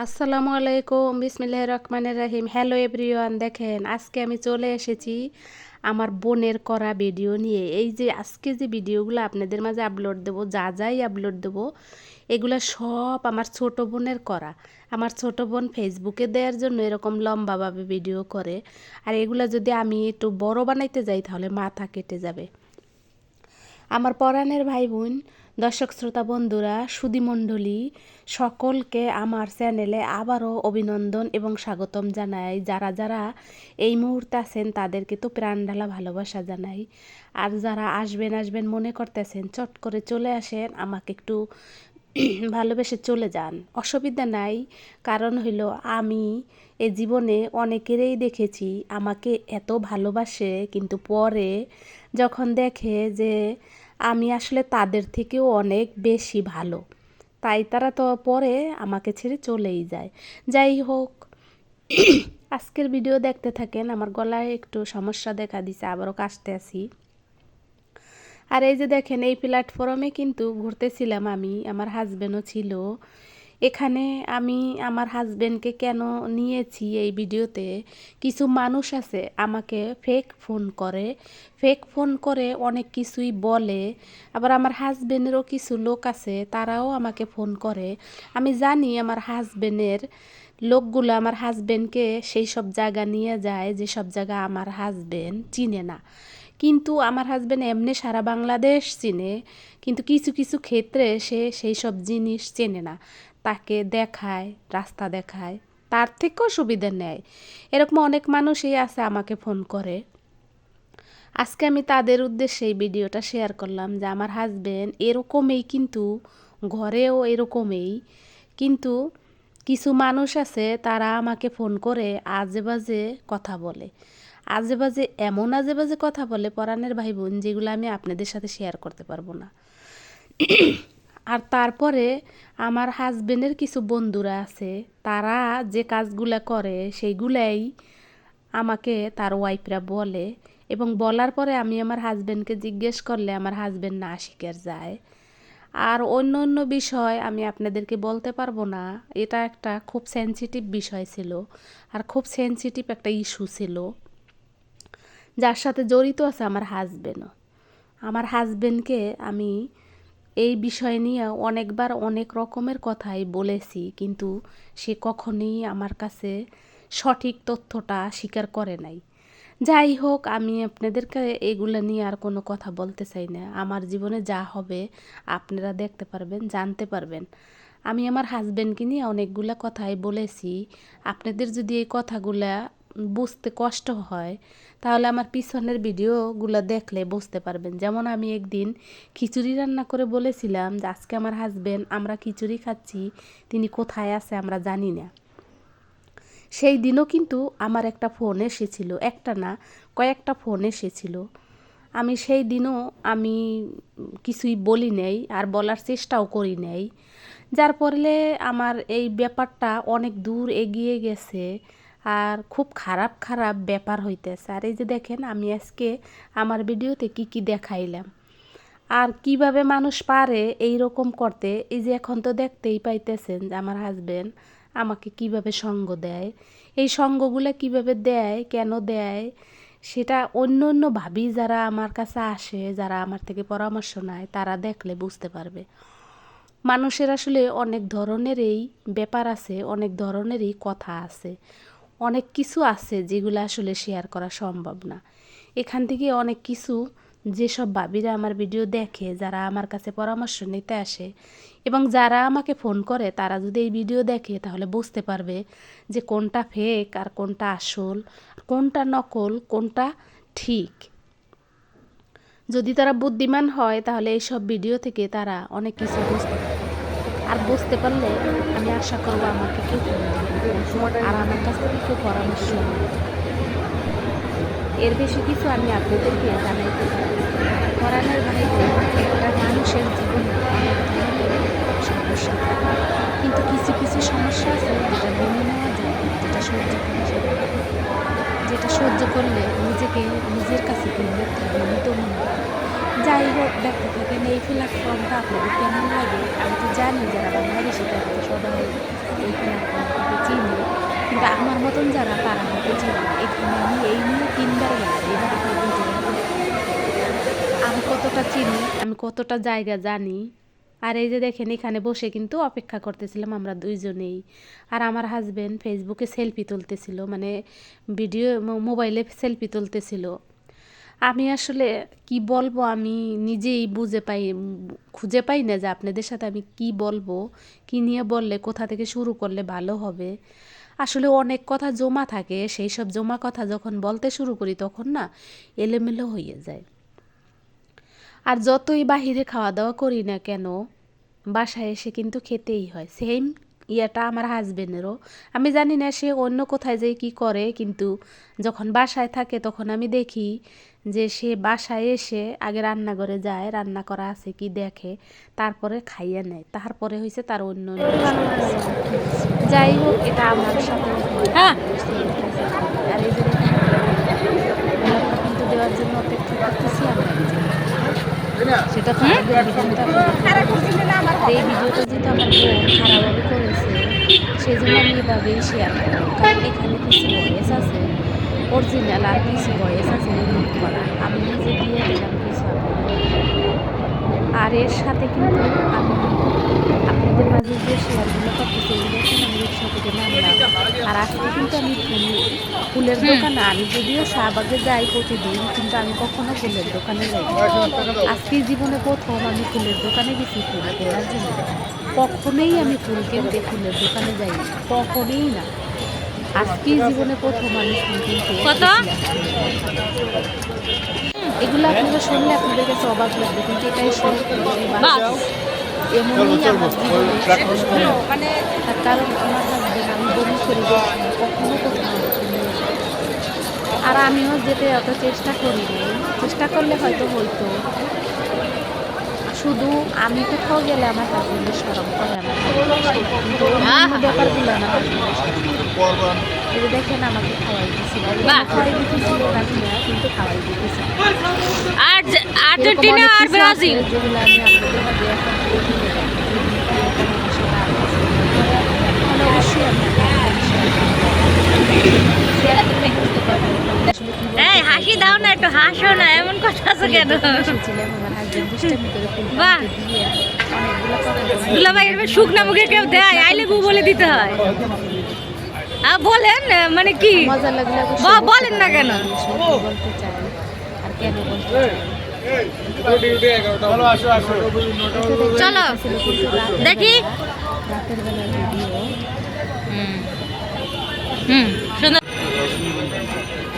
আসসালামু আলাইকুম বিসমিল্লাহির রহমানির রহিম। হ্যালো এভরিওয়ান, দেখেন আজকে আমি চলে এসেছি আমার বোনের করা ভিডিও নিয়ে। এই যে আজকে যে ভিডিওগুলো আপনাদের মাঝে আপলোড দেবো, যাই আপলোড দেবো, এগুলো সব আমার ছোট বোনের করা। আমার ছোট বোন ফেসবুকে দেওয়ার জন্য এরকম লম্বাভাবে ভিডিও করে, আর এগুলো যদি আমি একটু বড় বানাইতে যাই তাহলে মাথা কেটে যাবে। আমার পরাণের ভাই বোন, দর্শক শ্রোতা বন্ধুরা, সুধীমণ্ডলী সকলকে আমার চ্যানেলে আবারও অভিনন্দন এবং স্বাগতম জানাই। যারা যারা এই মুহূর্তে আছেন তাদেরকে তো প্রাণঢালা ভালোবাসা জানাই। আর যারা আসবেন মনে করতেছেন, চট করে চলে আসেন, আমাকে একটু ভালোবেসে চলে যান, অসুবিধা নাই। কারণ হইল আমি এ জীবনে অনেকেরই দেখেছি আমাকে এত ভালোবাসে, কিন্তু পরে যখন দেখে যে আমি আসলে তাদের থেকেও অনেক বেশি ভালো, তাই তারা তো পরে আমাকে ছেড়ে চলেই যায়। যাই হোক, আজকের ভিডিও দেখতে থাকেন। আমার গলায় একটু সমস্যা দেখা দিছে, আবারও কাশতে আছি। আর এই যে দেখেন, এই প্ল্যাটফর্মে কিন্তু ঘুরতেছিলাম আমি, আমার হাজবেন্ডও ছিল এখানে। আমি আমার হাজবেন্ডকে কেন নিয়েছি এই ভিডিওতে, কিছু মানুষ আছে আমাকে ফেক ফোন করে অনেক কিছুই বলে। আবার আমার হাজবেন্ডেরও কিছু লোক আছে, তারাও আমাকে ফোন করে। আমি জানি আমার হাজবেন্ডের লোকগুলো আমার হাজবেন্ডকে সেই সব জায়গা নিয়ে যায় যে সব জায়গা আমার হাজবেন্ড চিনে না। কিন্তু আমার হাজবেন্ড এমনি সারা বাংলাদেশ চিনে, কিন্তু কিছু কিছু ক্ষেত্রে সে সেই সব জিনিস চেনে না। তাকে দেখায়, রাস্তা দেখায়, তার থেকেও সুবিধা নেয়। এরকম অনেক মানুষই আছে আমাকে ফোন করে। আজকে আমি তাদের উদ্দেশ্যে এই ভিডিওটা শেয়ার করলাম যে আমার হাজবেন্ড এরকমই, কিন্তু ঘরেও এরকমই। কিন্তু কিছু মানুষ আছে তারা আমাকে ফোন করে আজে বাজে কথা বলে। আজে বাজে এমন আজে বাজে কথা বলে পরাণের ভাই বোন, যেগুলো আমি আপনাদের সাথে শেয়ার করতে পারবো না। আর তারপরে আমার হাজবেন্ডের কিছু বন্ধুরা আছে, তারা যে কাজগুলা করে সেইগুলাই আমাকে তার ওয়াইফরা বলে, এবং বলার পরে আমি আমার হাজবেন্ডকে জিজ্ঞেস করলে আমার হাজবেন্ড না স্বীকার যায়। আর অন্য বিষয় আমি আপনাদেরকে বলতে পারবো না। এটা একটা খুব সেনসিটিভ বিষয় ছিল, আর খুব সেনসিটিভ একটা ইস্যু ছিল, যার সাথে জড়িত আছে আমার হাজবেন্ডও। আমার হাজবেন্ডকে আমি এই বিষয় নিয়ে অনেকবার অনেক রকমের কথাই বলেছি, কিন্তু সে কখনোই আমার কাছে সঠিক তথ্যটা স্বীকার করে নাই। যাই হোক, আমি আপনাদেরকে এগুলো নিয়ে আর কোনো কথা বলতে চাই না। আমার জীবনে যা হবে আপনারা দেখতে পারবেন, জানতে পারবেন। আমি আমার হাজবেন্ডকে নিয়ে অনেকগুলা কথাই বলেছি। আপনাদের যদি এই কথাগুলা বুঝতে কষ্ট হয় তাহলে আমার পিছনের ভিডিওগুলো দেখলে বুঝতে পারবেন। যেমন আমি একদিন খিচুড়ি রান্না করে বলেছিলাম যে আজকে আমার হাজবেন্ড, আমরা খিচুড়ি খাচ্ছি, তিনি কোথায় আছে আমরা জানি না। সেই দিনও কিন্তু আমার একটা ফোন এসেছিল, একটা না কয়েকটা ফোন এসেছিল। আমি সেই দিনও আমি কিছুই বলি নাই, আর বলার চেষ্টাও করি নাই। যার ফলে আমার এই ব্যাপারটা অনেক দূর এগিয়ে গেছে, আর খুব খারাপ খারাপ ব্যাপার হইতেছে। আর এই যে দেখেন, আমি আজকে আমার ভিডিওতে কি দেখাইলাম, আর কিভাবে মানুষ পারে এই রকম করতে। এই যে এখন তো দেখতেই পাইতেছেন যে আমার হাজবেন্ড আমাকে কিভাবে সঙ্গ দেয়। এই সঙ্গগুলো কিভাবে দেয়, কেন দেয়, সেটা অন্য ভাবি যারা আমার কাছে আসে, যারা আমার থেকে পরামর্শ নেয়, তারা দেখলে বুঝতে পারবে। মানুষের আসলে অনেক ধরনেরই ব্যাপার আছে, অনেক ধরনেরই কথা আছে, অনেক কিছু আছে যেগুলো আসলে শেয়ার করা সম্ভব না। এখান থেকে অনেক কিছু, যেসব ভাবিরা আমার ভিডিও দেখে, যারা আমার কাছে পরামর্শ নিতে আসে এবং যারা আমাকে ফোন করে, তারা যদি এই ভিডিও দেখে তাহলে বুঝতে পারবে যে কোনটা ফেক আর কোনটা আসল, কোনটা নকল, কোনটা ঠিক। যদি তারা বুদ্ধিমান হয় তাহলে এইসব ভিডিও থেকে তারা অনেক কিছু বুঝতে পারবে। আর বুঝতে পারলে আমি আশা করবো আমাকে কেউ ফোন দিবে আর আমার কাছ থেকে কেউ পরামর্শ নেবে। এর বেশি কিছু আমি আপনাদেরকে জানাইতে পারি। পরাণের ভাই একটা মানুষের জীবনে অনেক ধরনের সমস্যা থাকে, কিন্তু কিছু সমস্যা আছে যেটা মেনে নেওয়া যায়, যেটা সহ্য করা যায়, যেটা সহ্য করলে নিজেকে নিজের কাছে গর্বিত মনে হয়। যাই হোক, দেখতে থাকেন এই প্ল্যাটফর্মটা আপনাদের কেমন লাগে। আমি তো জানি যারা বাংলাদেশে থাকে সবাই এই প্ল্যাটফর্মটা কিন্তু আমার মতন যারা তারা হয়তো ছিল না। এখানে আমি এই নিয়ে ৩ বার গেলাম, এবার আপনি বুঝুন আমি কতটা চিনি, আমি কতটা জায়গা জানি। আর এই যে দেখেন এখানে বসে কিন্তু অপেক্ষা করতেছিলাম আমরা দুইজনেই। আর আমার হাজবেন্ড ফেসবুকে সেলফি তুলতেছিল, মানে ভিডিও মোবাইলে সেলফি তুলতেছিল। আমি আসলে কি বলবো, আমি নিজেই খুঁজে পাই না যে আপনাদের সাথে আমি কি বলবো, কি নিয়ে বললে কোথা থেকে শুরু করলে ভালো হবে। আসলে অনেক কথা জমা থাকে, সেই সব জমা কথা যখন বলতে শুরু করি তখন না এলোমেলো হয়ে যায়। আর যতই বাহিরে খাওয়া দাওয়া করি না কেন, বাসায় এসে কিন্তু খেতেই হয়। সেম ইয়েটা আমার হাজবেন্ডেরও। আমি জানি না সে অন্য কোথায় যেয়ে কী করে, কিন্তু যখন বাসায় থাকে তখন আমি দেখি যে সে বাসায় এসে আগে রান্নাঘরে যায়, রান্না করা আছে কি দেখে, তারপরে খাইয়ে নেয়। তারপরে হয়েছে তার অন্য অন্য যাই হোক, এটা আমার সাথে আর এই যে ব্লগটা কিন্তু দেওয়ার জন্য অপেক্ষা করতেছি আমরা, সেটা তো এই ভিডিওটা যেহেতু আমার বোন খারাপভাবে করেছে, সেই জন্য আমি এভাবেই শেয়ার করবো। কারণ এখানে কিছু ভয়েস আছে অরিজিনাল আর কিছু ভয়েস আছে রিমুভ করা, আমি নিজে দিয়ে দিলাম কিছু। আর এর সাথে কিন্তু আমি আপনাদের মাঝে যে শেয়ারগুলো করতেছি, এগুলো আমি রিক্সা থেকে নামলাম। আর আজকে কিন্তু আমি ফুলের দোকানে, আমি যদিও শাহবাগে যাই প্রতিদিন, কিন্তু আমি কখনো ফুলের দোকানে যাই। আজকে জীবনে প্রথম আমি ফুলের দোকানে গেছি ফুল কেনার জন্য। কখনোই আমি ফুল কিনতে ফুলের দোকানে যাই না, কখনোই না। আজকে জীবনে প্রথম আমি ফুল কিনতে। এগুলো আপনারা শুনলে আপনাদের কাছে অবাক লাগবে, কিন্তু এটাই এমনই আমার জীবনে। তার কারণ আমার হাজবেন্ড, আমি বমি করে কখনো কোথাও নিয়ে যাই। আর আমিও যেতে অত চেষ্টা করিনি, চেষ্টা করলে হয়তো হইতো। শুধু আমি কোথাও গেলে আমার হাজবেন্ডের সরম করে, আমার কিন্তু অন্য ব্যাপারগুলো আমার হাজবেন্ডের দেখেন আমাকে খাওয়াই দিচ্ছিল, খাওয়াই দিতেছিল রাখিনা, কিন্তু খাওয়াই দিতেছিল। আর্জেন্টিনা আর ব্রাজিল যেগুলো আমি আপনাদের মাঝে এখন অবশ্যই এই হাসি দাও না, একটু হাসো না, এমন কথা আছে কেন? বাহ, দুলাভাই এরকম শুকনা মুখে কেউ দেয়? আইলে বউ বলে দিতে হয়। বলেন, মানে কি মজা লাগলে বলেন না কেন? বলতে চাই আর কেন বলতে চলো দেখি রাতের বেলার ভিডিও।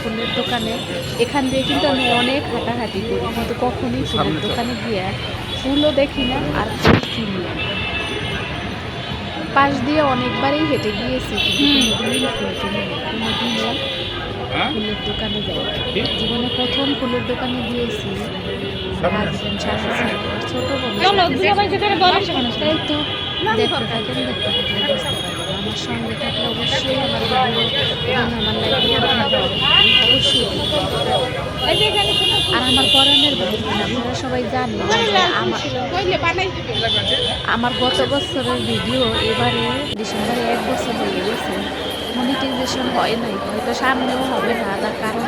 ফুলের দোকানে এখান দিয়ে কিন্তু আমি অনেক হাঁটাহাঁটি করি, কিন্তু কখনোই ফুলের দোকানে গিয়ে ফুলও দেখি না আর ফুল কিনি না। পাশ দিয়ে অনেকবারই হেঁটে গিয়েছি, কিন্তু কোনোদিনই ফুল কিনি না, কোনোদিনও ফুলের দোকানে যাই। জীবনে প্রথম ফুলের দোকানে গিয়েছি হাজবেন্ড সাথে ছিল, ছোট তাই তো দেখতে থাকেন আমার সঙ্গে থাকলে অবশ্যই আমার ভিডিও এবং আমার অবশ্যই। আর আমার পরাণের আপনারা সবাই জানেন আমার গত বছরের ভিডিও এবারে ডিসেম্বরে 1 বছর হয়ে গেছে, মনিটাইজেশন হয় নাই, হয়তো সামনেও হবে না। তার কারণ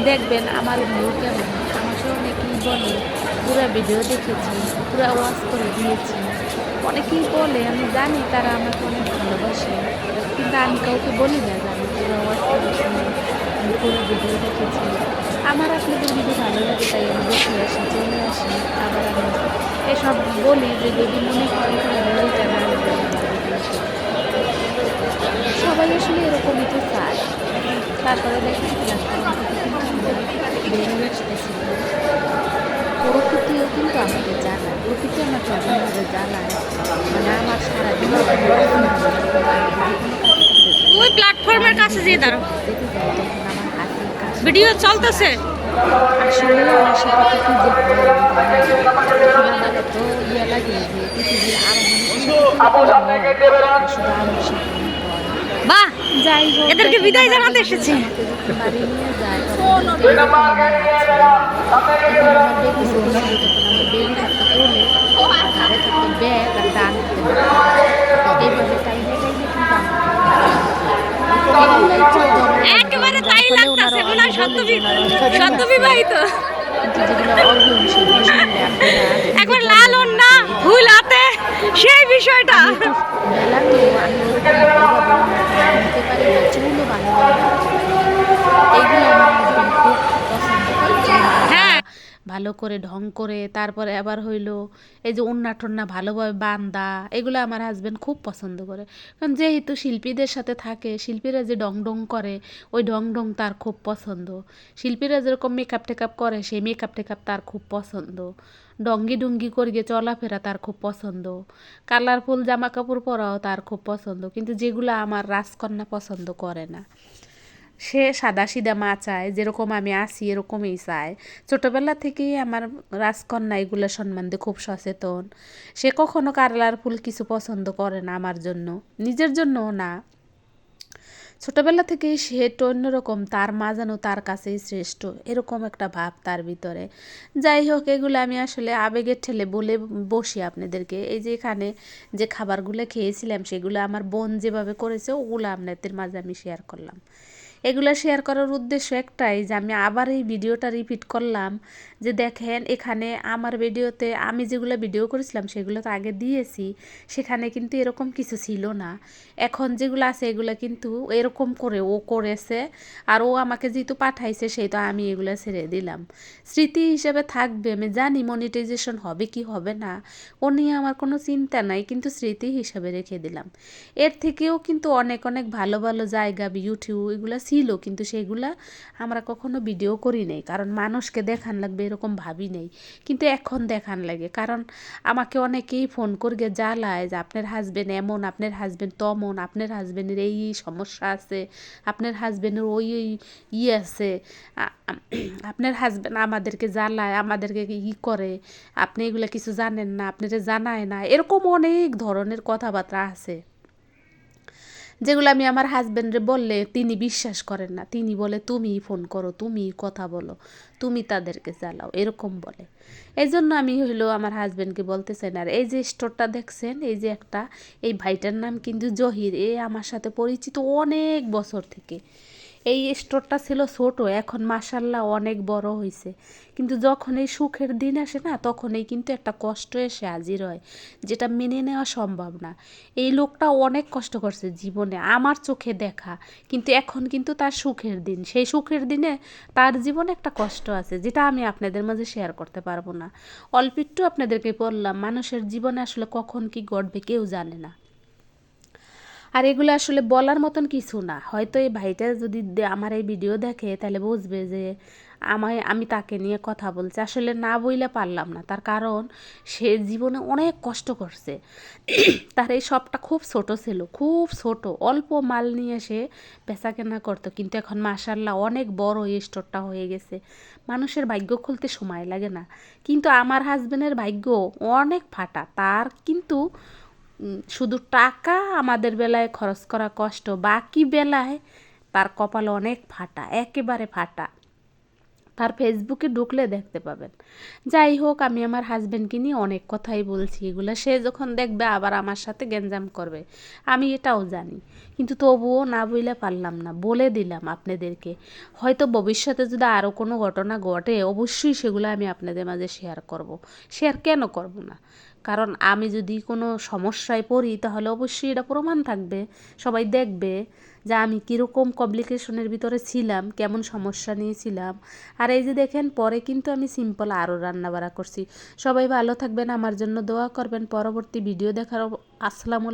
দেখবেন আমার ভিডিও কেমন, আমাকে অনেকেই বলে পুরো ভিডিও দেখেছি, পুরো ওয়াচ করে দিয়েছি। অনেকেই বলে, আমি জানি তারা আমাকে অনেক ভালোবাসে, কিন্তু আমি কাউকে বলি না যে আমি পুরো ওয়াচ করেছি, আমি পুরো ভিডিও দেখেছি। আমার আপনাদের ভিডিও ভালো লাগে তাই আমি দেখে আসি, চলে আসি। আবার আমি এসব বলি যে যদি মনে করেন ওইটা না, সবাই আসলে এরকমই তো চায়। তারপরে দেখি বেরিয়ে আসতেছিল, প্রকৃতিও কিন্তু আমাকে জানায়, প্রকৃতি আমাকে অন্যভাবে জানায়, মানে আমার সারাদিন ওই প্ল্যাটফর্মের কাছে যেয়ে দাঁড়ো, যেতে যাই তখন আমার হাতের কাছে ভিডিও চলতেছে। আসলে আমার সাথে কি যে আমার এত ইয়ে লাগে যে পৃথিবীর আরো শুধু আমার সাথে বাহ, যাই হোক, এদেরকে বিদায় জানাতে এসেছে। বাড়ি নিয়ে যায় তখন আমার বেবি ছিল, তখন আমার বেবি থাকতো কোলে, আর ধারে থাকতো ব্যাগ আর ডান হাতে এইভাবে টাইমে কিন্তু আমার এগুলো একটু ধরনের একেবারে যার তাই ফলে ওনারা লাগতাছে মনে হয় আমি বলি যে ওনারা অনেক ঋণী সদ্য আছে। বিবাহিত। কিন্তু যেগুলো অর্জন সেগুলো শুনলে আপনারা একবার খুঁজে লাল বলবেন না আমাকে এই ভুল হাতে সেই বিষয়টা। আমি একটু মেলানো আমি ওরকম ওইভাবে ওড়নাটা নিতে পারি না, চুলও ভালোভাবে বাঁধতে পারি না। এইগুলো আমার হাজবেন্ড খুব পছন্দ করে, চুল বাঁধা হ্যাঁ ভালো করে ঢং করে, তারপরে আবার হইলো এই যে ওড়না টোড়না ভালোভাবে বাঁধা, এগুলো আমার হাজবেন্ড খুব পছন্দ করে। কারণ যেহেতু শিল্পীদের সাথে থাকে, শিল্পীরা যে ডং ডং করে ওই ডং ডং তার খুব পছন্দ। শিল্পীরা যেরকম মেকআপ টেকআপ করে সেই মেকআপ টেকআপ তার খুব পছন্দ। ডঙ্গি ডুঙ্গি করিয়ে চলাফেরা তার খুব পছন্দ। কালারফুল জামা কাপড় পরাও তার খুব পছন্দ। কিন্তু যেগুলো আমার রাজকন্যা পছন্দ করে না, সে সাদাসিধা মা চায়, যেরকম আমি আছি এরকমই চায়। ছোটোবেলা থেকেই আমার রাজকন্যা এগুলো সম্বন্ধে খুব সচেতন। সে কখনো কালারফুল কিছু পছন্দ করে না আমার জন্য, নিজের জন্যও না। ছোটবেলা থেকেই সে একটু অন্যরকম, তার মা যেন তার কাছেই শ্রেষ্ঠ, এরকম একটা ভাব তার ভিতরে। যাই হোক, এগুলো আমি আসলে আবেগের ঠেলে বলে বসি আপনাদেরকে। এই যে এখানে যে খাবারগুলো খেয়েছিলাম সেগুলো আমার বোন যেভাবে করেছে ওগুলো আপনাদের মাঝে আমি শেয়ার করলাম। এগুলো শেয়ার করার উদ্দেশ্য একটাই, যে আমি আবার এই ভিডিওটা রিপিট করলাম, যে দেখেন এখানে আমার ভিডিওতে আমি যেগুলো ভিডিও করেছিলাম সেগুলো তো আগে দিয়েছি, সেখানে কিন্তু এরকম কিছু ছিল না। এখন যেগুলো আছে এগুলো কিন্তু এরকম করে ও করেছে, আর ও আমাকে যেহেতু পাঠাইছে সেই তো আমি এগুলো ছেড়ে দিলাম। স্মৃতি হিসেবে থাকবে, আমি জানি মনিটাইজেশন হবে কি হবে না ও নিয়ে আমার কোনো চিন্তা নাই, কিন্তু স্মৃতি হিসেবে রেখে দিলাম। এর থেকেও কিন্তু অনেক অনেক ভালো ভালো জায়গা ইউটিউব এগুলো ছিল, কিন্তু সেগুলা আমরা কখনো ভিডিও করি নাই, কারণ মানুষকে দেখান লাগবে এরকম ভাবি নেই। কিন্তু এখন দেখান লাগে, কারণ আমাকে অনেকেই ফোন করিয়ে জ্বালায় যে আপনার হাজবেন্ড এমন, আপনার হাজবেন্ড তমন, আপনার হাজবেন্ডের এই সমস্যা আছে, আপনার হাজবেন্ডের ওই ওই আছে, আপনার হাজবেন্ড আমাদেরকে জ্বালায়, আমাদেরকে করে, আপনি এগুলো কিছু জানেন না, আপনারা জানায় না, এরকম অনেক ধরনের কথাবার্তা আছে যেগুলো আমি আমার হাজব্যান্ডে বললে তিনি বিশ্বাস করেন না। তিনি বলে তুমিই ফোন করো, তুমিই কথা বলো, তুমি তাদেরকে জ্বালাও, এরকম বলে। এই জন্য আমি হইলো আমার হাজব্যান্ডকে বলতে চাই না। আর এই যে স্টোরটা দেখছেন, এই যে একটা, এই ভাইটার নাম কিন্তু জহির, এ আমার সাথে পরিচিত অনেক বছর থেকে। এই স্টোরটা ছিল ছোট, এখন মাশাল্লাহ অনেক বড় হয়েছে। কিন্তু যখন এই সুখের দিন আসে না, তখনই কিন্তু একটা কষ্ট এসে হাজির হয়, যেটা মেনে নেওয়া সম্ভব না। এই লোকটা অনেক কষ্ট করছে জীবনে, আমার চোখে দেখা, কিন্তু এখন কিন্তু তার সুখের দিন। সেই সুখের দিনে তার জীবনে একটা কষ্ট আছে, যেটা আমি আপনাদের মাঝে শেয়ার করতে পারবো না। অল্প একটু আপনাদেরকে বললাম, মানুষের জীবনে আসলে কখন কি ঘটবে কেউ জানে না। আর এগুলো আসলে বলার মতন কিছু না। হয়তো এই ভাইটা যদি আমার এই ভিডিও দেখে তাহলে বুঝবে যে আমি তাকে নিয়ে কথা বলছি। আসলে না বইলে পারলাম না, তার কারণ সে জীবনে অনেক কষ্ট করছে। তার এই শপটা খুব ছোট ছিল, খুব ছোট, অল্প মাল নিয়ে সে বেচাকেনা করতো, কিন্তু এখন মাশাল্লাহ অনেক বড় এই স্টোরটা হয়ে গেছে। মানুষের ভাগ্য খুলতে সময় লাগে না, কিন্তু আমার হাজবেন্ডের ভাগ্য অনেক ফাটা। তার কিন্তু শুধু টাকা আমাদের বেলায় খরচ করা কষ্ট, বাকি বেলায় তার কপাল অনেক ফাটা, একেবারে ফাটা। তার ফেসবুকে ঢুকলে দেখতে পাবেন। যাই হোক, আমি আমার হাজব্যান্ডকে নিয়ে অনেক কথাই বলছি, এগুলো সে যখন দেখবে আবার আমার সাথে গ্যাঞ্জাম করবে, আমি এটাও জানি। কিন্তু তবুও না বইলে পারলাম না, বলে দিলাম আপনাদেরকে। হয়তো ভবিষ্যতে যদি আরও কোনো ঘটনা ঘটে অবশ্যই সেগুলো আমি আপনাদের মাঝে শেয়ার করব। শেয়ার কেন করব না? কারণ আমি যদি কোনো সমস্যায় পড়ি তাহলে অবশ্যই এটা প্রমাণ থাকবে, সবাই দেখবে যে আমি কীরকম কমপ্লিকেশনের ভিতরে ছিলাম, কেমন সমস্যা নিয়েছিলাম। আর এই যে দেখেন, পরে কিন্তু আমি সিম্পল আরও রান্নাবাড়া করছি। সবাই ভালো থাকবেন, আমার জন্য দোয়া করবেন। পরবর্তী ভিডিও দেখার আসসালামু আলাইকুম।